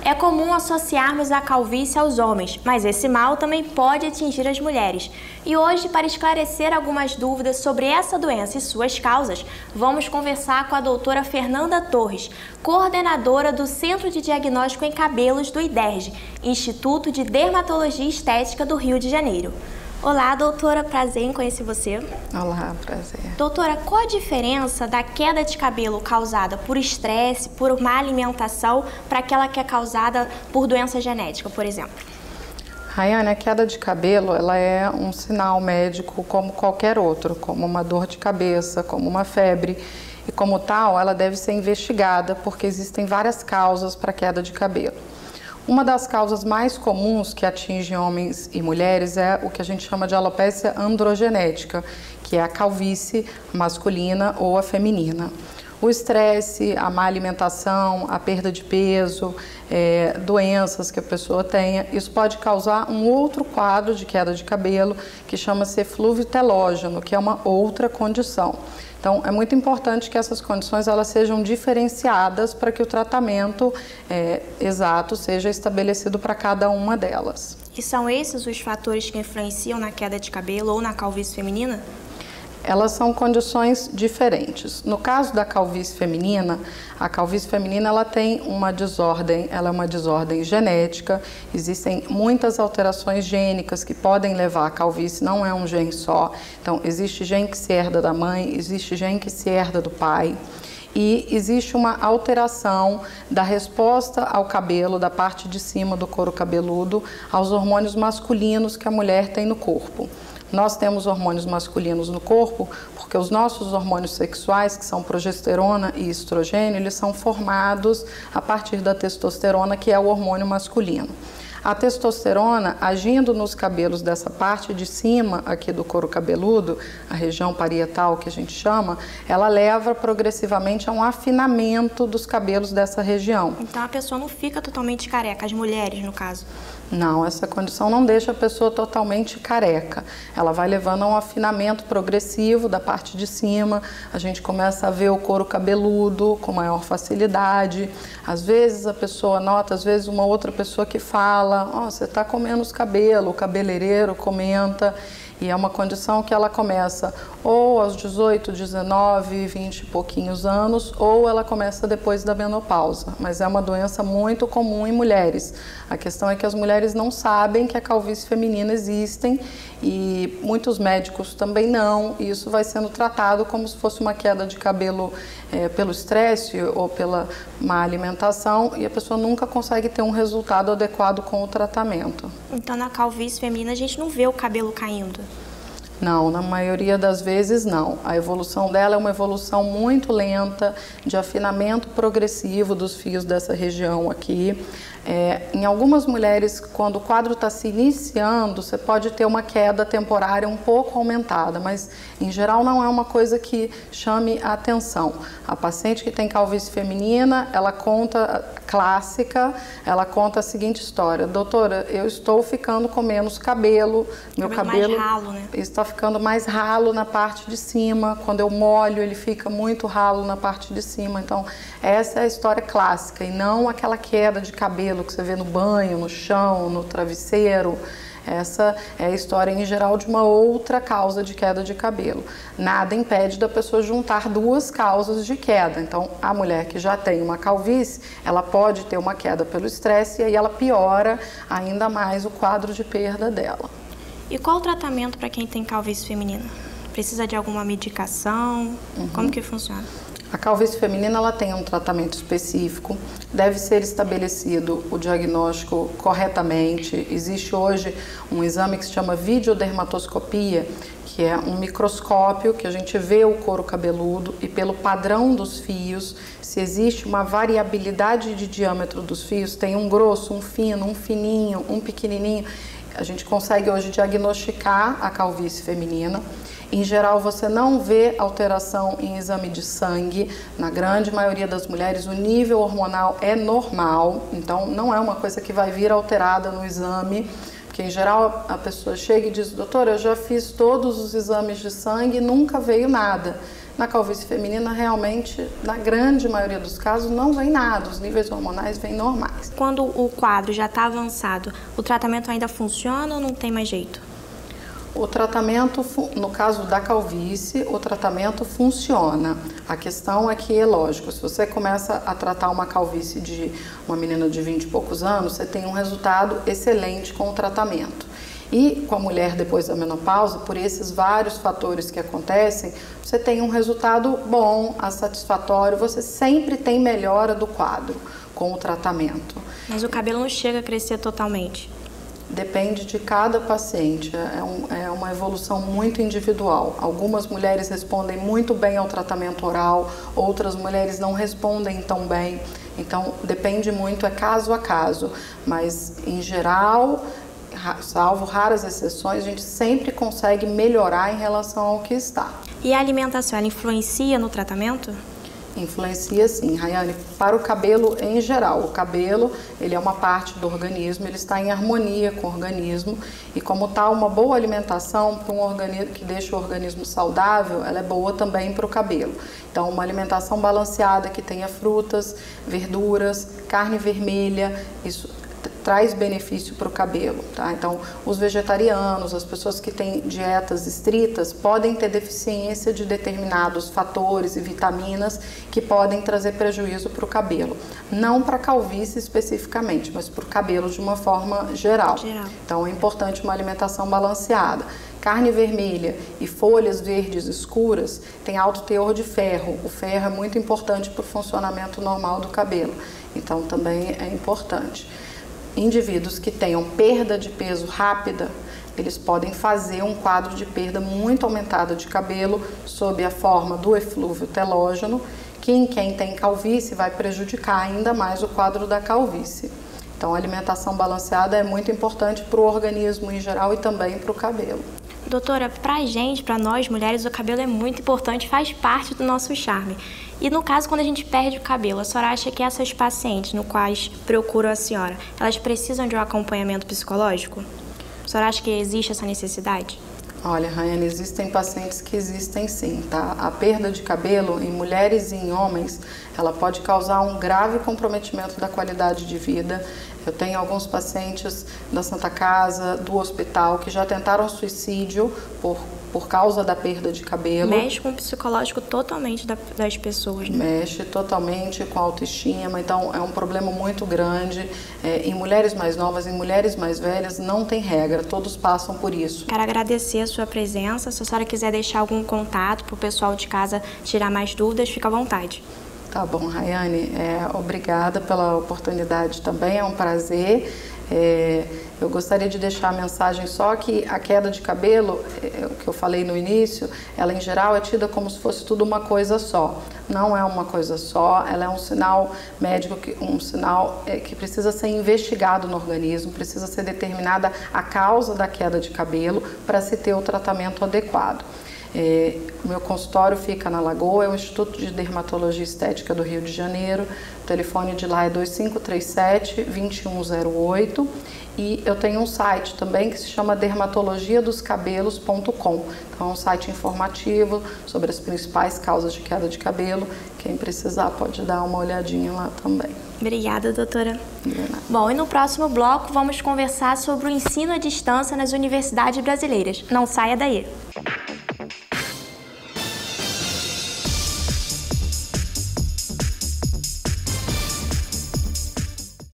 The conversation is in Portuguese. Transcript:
É comum associarmos a calvície aos homens, mas esse mal também pode atingir as mulheres. E hoje, para esclarecer algumas dúvidas sobre essa doença e suas causas, vamos conversar com a doutora Fernanda Torres, coordenadora do Centro de Diagnóstico em Cabelos do IDERJ, Instituto de Dermatologia e Estética do Rio de Janeiro. Olá, doutora, prazer em conhecer você. Olá, prazer. Doutora, qual a diferença da queda de cabelo causada por estresse, por má alimentação, para aquela que é causada por doença genética, por exemplo? Rayane, a queda de cabelo, ela é um sinal médico como qualquer outro, como uma dor de cabeça, como uma febre. E como tal, ela deve ser investigada, porque existem várias causas para a queda de cabelo. Uma das causas mais comuns que atingem homens e mulheres é o que a gente chama de alopecia androgenética, que é a calvície masculina ou a feminina. O estresse, a má alimentação, a perda de peso, doenças que a pessoa tenha, isso pode causar um outro quadro de queda de cabelo que chama-se eflúvio telógeno, que é uma outra condição. Então, é muito importante que essas condições elas sejam diferenciadas para que o tratamento exato seja estabelecido para cada uma delas. E são esses os fatores que influenciam na queda de cabelo ou na calvície feminina? Elas são condições diferentes. No caso da calvície feminina, a calvície feminina ela tem uma desordem, ela é uma desordem genética, existem muitas alterações gênicas que podem levar à calvície, não é um gene só. Então, existe gene que se herda da mãe, existe gene que se herda do pai. E existe uma alteração da resposta ao cabelo, da parte de cima do couro cabeludo, aos hormônios masculinos que a mulher tem no corpo. Nós temos hormônios masculinos no corpo porque os nossos hormônios sexuais, que são progesterona e estrogênio, eles são formados a partir da testosterona, que é o hormônio masculino. A testosterona, agindo nos cabelos dessa parte de cima aqui do couro cabeludo, a região parietal que a gente chama, ela leva progressivamente a um afinamento dos cabelos dessa região. Então a pessoa não fica totalmente careca, as mulheres no caso? Não, essa condição não deixa a pessoa totalmente careca. Ela vai levando a um afinamento progressivo da parte de cima. A gente começa a ver o couro cabeludo com maior facilidade. Às vezes a pessoa nota, às vezes uma outra pessoa que fala, você está comendo os cabelos, o cabeleireiro comenta. E é uma condição que ela começa ou aos 18, 19, 20 e pouquinhos anos, ou ela começa depois da menopausa. Mas é uma doença muito comum em mulheres. A questão é que as mulheres não sabem que a calvície feminina existe e muitos médicos também não. E isso vai sendo tratado como se fosse uma queda de cabelo pelo estresse ou pela má alimentação e a pessoa nunca consegue ter um resultado adequado com o tratamento. Então na calvície feminina a gente não vê o cabelo caindo? Não, na maioria das vezes não. A evolução dela é uma evolução muito lenta, de afinamento progressivo dos fios dessa região aqui. Em algumas mulheres, quando o quadro está se iniciando, você pode ter uma queda temporária um pouco aumentada, mas em geral não é uma coisa que chame a atenção. A paciente que tem calvície feminina, ela conta clássica, ela conta a seguinte história: doutora, eu estou ficando com menos cabelo, meu cabelo mais ralo, né? Está ficando mais ralo na parte de cima, quando eu molho ele fica muito ralo na parte de cima. Então essa é a história clássica e não aquela queda de cabelo que você vê no banho, no chão, no travesseiro. Essa é a história em geral de uma outra causa de queda de cabelo. Nada impede da pessoa juntar duas causas de queda. Então, a mulher que já tem uma calvície, ela pode ter uma queda pelo estresse e aí ela piora ainda mais o quadro de perda dela. E qual o tratamento para quem tem calvície feminina? Precisa de alguma medicação? Como que funciona? A calvície feminina ela tem um tratamento específico, deve ser estabelecido o diagnóstico corretamente. Existe hoje um exame que se chama videodermatoscopia, que é um microscópio que a gente vê o couro cabeludo e pelo padrão dos fios, se existe uma variabilidade de diâmetro dos fios, tem um grosso, um fino, um fininho, um pequenininho, a gente consegue hoje diagnosticar a calvície feminina. Em geral, você não vê alteração em exame de sangue. Na grande maioria das mulheres, o nível hormonal é normal. Então, não é uma coisa que vai vir alterada no exame, Porque em geral a pessoa chega e diz, doutora, eu já fiz todos os exames de sangue e nunca veio nada. Na calvície feminina, realmente, na grande maioria dos casos, não vem nada, os níveis hormonais vêm normais. Quando o quadro já está avançado, o tratamento ainda funciona ou não tem mais jeito? O tratamento, no caso da calvície, o tratamento funciona. A questão é que, é lógico, se você começa a tratar uma calvície de uma menina de 20 e poucos anos, você tem um resultado excelente com o tratamento. E com a mulher depois da menopausa, por esses vários fatores que acontecem, você tem um resultado bom, satisfatório, você sempre tem melhora do quadro com o tratamento. Mas o cabelo não chega a crescer totalmente? Depende de cada paciente, é uma evolução muito individual. Algumas mulheres respondem muito bem ao tratamento oral, outras mulheres não respondem tão bem. Então, depende muito, é caso a caso. Mas, em geral, salvo raras exceções, a gente sempre consegue melhorar em relação ao que está. E a alimentação, ela influencia no tratamento? Influencia sim, Rayane, para o cabelo em geral. O cabelo, ele é uma parte do organismo, ele está em harmonia com o organismo e como tal, uma boa alimentação para um organismo que deixa o organismo saudável, ela é boa também para o cabelo. Então, uma alimentação balanceada que tenha frutas, verduras, carne vermelha, isso traz benefício para o cabelo, tá? Então, os vegetarianos, as pessoas que têm dietas estritas, podem ter deficiência de determinados fatores e vitaminas que podem trazer prejuízo para o cabelo. Não para a calvície especificamente, mas para o cabelo de uma forma geral. Então, é importante uma alimentação balanceada. Carne vermelha e folhas verdes escuras têm alto teor de ferro. O ferro é muito importante para o funcionamento normal do cabelo. Então, também é importante. Indivíduos que tenham perda de peso rápida, eles podem fazer um quadro de perda muito aumentada de cabelo sob a forma do eflúvio telógeno, que em quem tem calvície vai prejudicar ainda mais o quadro da calvície. Então, a alimentação balanceada é muito importante para o organismo em geral e também para o cabelo. Doutora, pra gente, pra nós mulheres, o cabelo é muito importante, faz parte do nosso charme. E no caso, quando a gente perde o cabelo, a senhora acha que essas pacientes no quais procuram a senhora, elas precisam de um acompanhamento psicológico? A senhora acha que existe essa necessidade? Olha, Rayane, existem pacientes que existem sim, tá? A perda de cabelo em mulheres e em homens, ela pode causar um grave comprometimento da qualidade de vida. Eu tenho alguns pacientes da Santa Casa, do hospital, que já tentaram suicídio por causa da perda de cabelo. Mexe com o psicológico totalmente das pessoas, né? Mexe totalmente com a autoestima, então é um problema muito grande. Em mulheres mais novas, em mulheres mais velhas, não tem regra, todos passam por isso. Quero agradecer a sua presença. Se a senhora quiser deixar algum contato para o pessoal de casa tirar mais dúvidas, fica à vontade. Tá bom, Rayane, obrigada pela oportunidade também, é um prazer. Eu gostaria de deixar a mensagem só que a queda de cabelo, o que eu falei no início, ela em geral é tida como se fosse tudo uma coisa só. Não é uma coisa só, ela é um sinal médico, um sinal que precisa ser investigado no organismo, precisa ser determinada a causa da queda de cabelo para se ter o tratamento adequado. O meu consultório fica na Lagoa, é o Instituto de Dermatologia Estética do Rio de Janeiro. O telefone de lá é 2537-2108 e eu tenho um site também que se chama dermatologiadoscabelos.com. Então é um site informativo sobre as principais causas de queda de cabelo. Quem precisar pode dar uma olhadinha lá também. Obrigada, doutora. Bom, e no próximo bloco vamos conversar sobre o ensino à distância nas universidades brasileiras. Não saia daí!